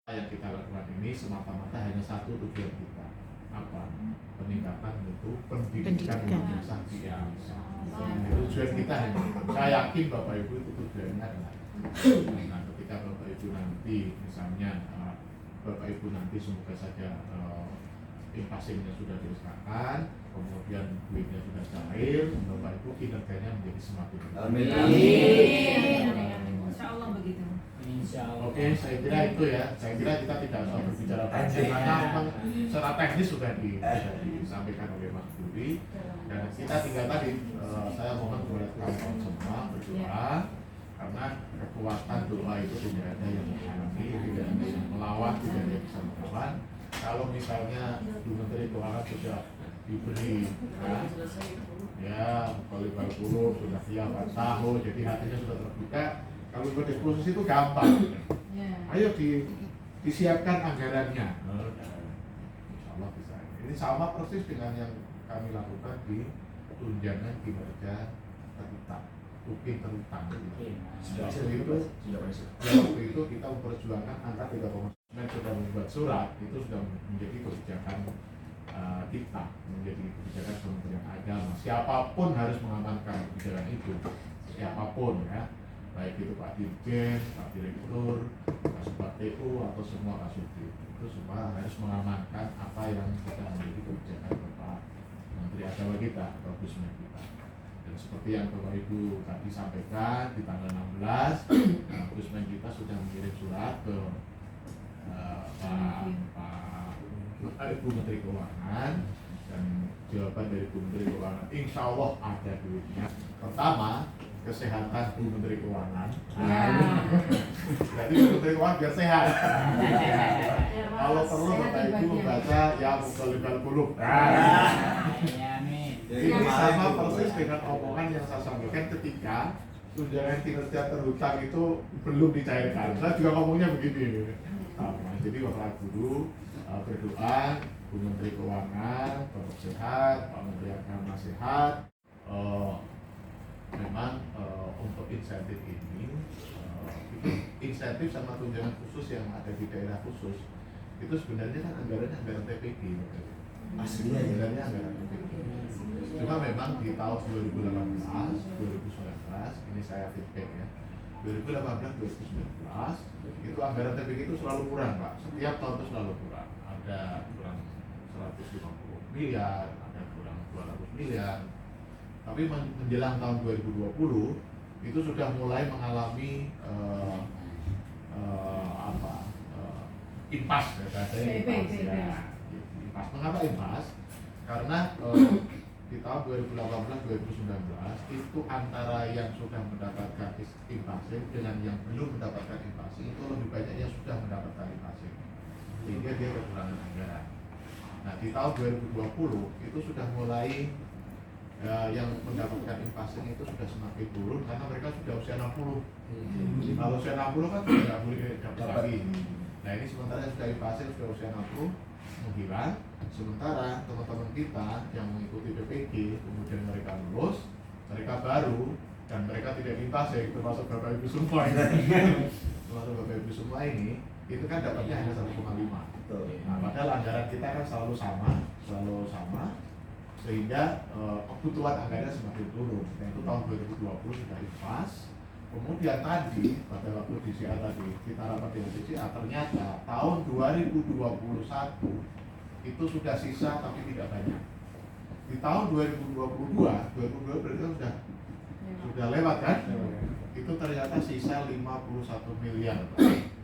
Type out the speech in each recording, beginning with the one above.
yang kita lakukan ini semata-mata hanya satu tujuan kita, apa? Peningkatan mutu pendidikan Indonesia di Indonesia. Tujuan kita hanya itu. Saya yakin Bapak Ibu itu tujuannya adalah nah, ketika Bapak Ibu nanti misalnya Bapak Ibu nanti semoga saja invasinya sudah disahkan, kemudian duitnya sudah cair, Bapak Ibu kinerjanya menjadi semakin baik. Amin. Insya Allah begitu. Oke, saya kira itu ya. Saya kira kita tidak usah berbicara banyak karena memang secara teknis sudah disampaikan oleh Mas Budi. Dan kita tinggal tadi, saya mohon kepada kawan-kawan semua berdoa karena kekuatan doa itu tidak ada yang menghalangi, tidak ada yang melawan, tidak ada yang bisa melawan. Kalau misalnya Bu Menteri Keuangan sudah diberi ya kali-kali puluh sudah siap tahu, jadi hatinya sudah terbuka. Kalau buat diskusi itu gampang. Ayo disiapkan anggarannya. Insya Allah bisa. Ini sama persis dengan yang kami lakukan di tunjangan kinerja terutang, UPI terutang. Waktu itu kita memperjuangkan angka 3,9 sudah membuat surat, itu sudah menjadi kebijakan kita, menjadi kebijakan Kementerian Agama. Siapapun harus mengamankan kebijakan itu, siapapun ya. Baik itu Pak Dirjen, Pak Direktur, Pak TU atau semua Kasubdit, itu semua harus mengamankan apa yang kita menjadi kebijakan Bapak Menteri Agama kita atau Gusmen kita. Dan seperti yang Bapak Ibu tadi sampaikan di tanggal 16, Gusmen kita sudah mengirim surat ke Pak Ibu Menteri Keuangan, dan jawaban dari Bu Menteri Keuangan insya Allah ada duitnya. Pertama, kesehatan Bu Menteri Keuangan. Jadi Bu Menteri Keuangan biar sehat. Kalau perlu Bapak Ibu membaca ya Muqallibal Qulub. Ini sama persis dengan omongan yang saya sampaikan ketika tunjangan kinerja terhutang itu belum dicairkan. Saya juga ngomongnya begini. Jadi Bapak Guru berdoa Bu Menteri Keuangan tetap sehat, Pak Menteri Agama sehat. Memang untuk insentif ini itu insentif sama tunjangan khusus yang ada di daerah khusus itu sebenarnya kan anggaran TPG aslinya sebenarnya anggaran TPG. Cuma memang di tahun 2018, 2019 ini saya feedback ya, 2018, 2019 itu anggaran TPG itu selalu kurang Pak, setiap tahun itu selalu kurang, ada kurang 150 miliar, ada kurang 200 miliar. Tapi menjelang tahun 2020 itu sudah mulai mengalami impas ya, impas. Mengapa impas? Karena di tahun 2018-2019 itu antara yang sudah mendapatkan invasi dengan yang belum mendapatkan invasi itu lebih banyak yang sudah mendapatkan invasi, sehingga dia kekurangan anggaran. Nah di tahun 2020 itu sudah mulai yang mendapatkan invasi itu sudah semakin turun karena mereka sudah usia 60. Kalau usia 60 kan tidak boleh daftar lagi. Nah ini sementara sudah invasi sudah usia 60 menghilang. Sementara teman-teman kita yang mengikuti PPG kemudian mereka lulus, mereka baru dan mereka tidak invasi, termasuk Bapak Ibu semua ini. Termasuk Bapak Ibu semua ini itu kan dapatnya hanya 1,5. Nah padahal anggaran kita kan selalu sama. Sehingga kebutuhan anggaran semakin turun. Itu tahun 2020 sudah impas. Kemudian tadi pada waktu DCA tadi kita rapat dengan DCA, ternyata tahun 2021 itu sudah sisa tapi tidak banyak. Di tahun 2022 berarti sudah lewat kan? Itu ternyata sisa 51 miliar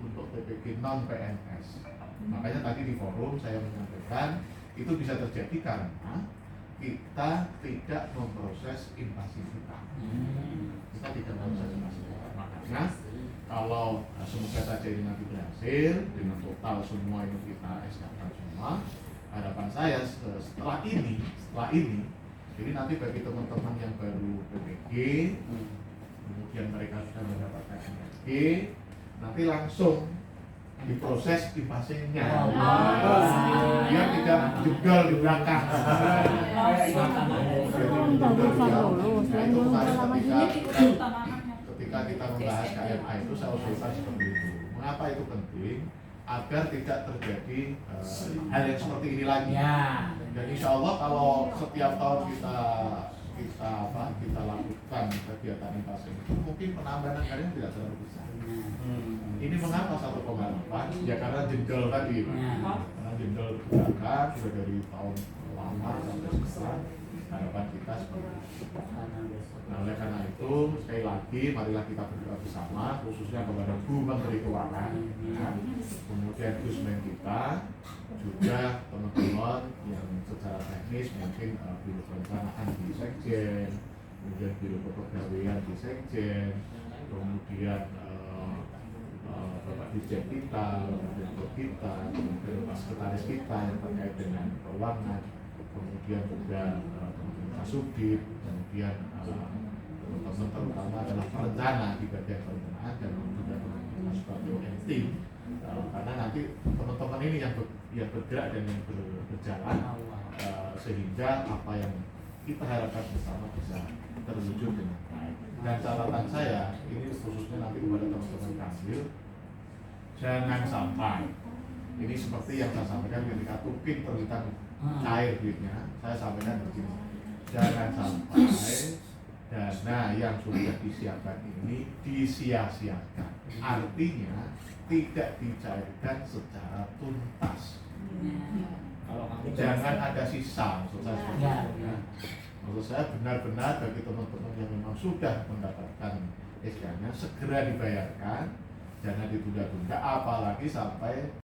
untuk TPG non PNS. Makanya tadi di forum saya menyampaikan itu bisa terjadi karena kita tidak memproses invasi kita. Kita tidak memproses invasi kita. Makanya kalau semoga saja ini nanti berhasil dengan total semua ini kita SK-kan semua, harapan saya setelah ini, jadi nanti bagi teman-teman yang baru PPG, kemudian mereka sudah mendapatkan MSG, nanti langsung diproses invasinya, dia tidak jegal di belakang. Ketika kita membahas KMA itu saya usulkan seperti itu. Mengapa itu penting? agar tidak terjadi hal yang seperti ini lagi. Ya. Dan insya Allah kalau setiap tahun kita lakukan kegiatan invasi itu mungkin penambahan anggaran tidak terlalu besar. Ini mengapa 1,8? Ya karena jendol tadi, karena jendol digunakan sudah dari tahun lama sampai sekarang. Harapan kita seperti itu. Nah, oleh karena itu sekali lagi marilah kita berdoa bersama, khususnya kepada Bu Menteri Keuangan, kemudian Gusmen kita, juga teman-teman yang secara teknis mungkin biro perencanaan di Sekjen, kemudian biro kepegawaian di Sekjen, kemudian Bapak Dirjen kita, kemudian kita, kemudian Pak Sekretaris kita yang terkait dengan keuangan, kemudian juga teman-teman Kasubdit, kemudian teman-teman terutama adalah perencana di bagian perencanaan dan juga teman-teman sebagai OMT, karena nanti teman-teman ini yang bergerak dan yang berjalan sehingga apa yang kita harapkan bersama bisa terwujud dengan baik. Dan catatan saya ini khususnya nanti kepada teman-teman Kanwil, jangan sampai ini seperti yang saya sampaikan ketika Tupin terlihat cair duitnya, saya sampaikan begini, jangan sampai dana yang sudah disiapkan ini disia-siakan, artinya tidak dicairkan secara tuntas. Jangan ada sisa, maksud saya seperti itu ya. Maksud saya benar-benar bagi teman-teman yang memang sudah mendapatkan SK-nya segera dibayarkan, jangan ditunda-tunda, apalagi sampai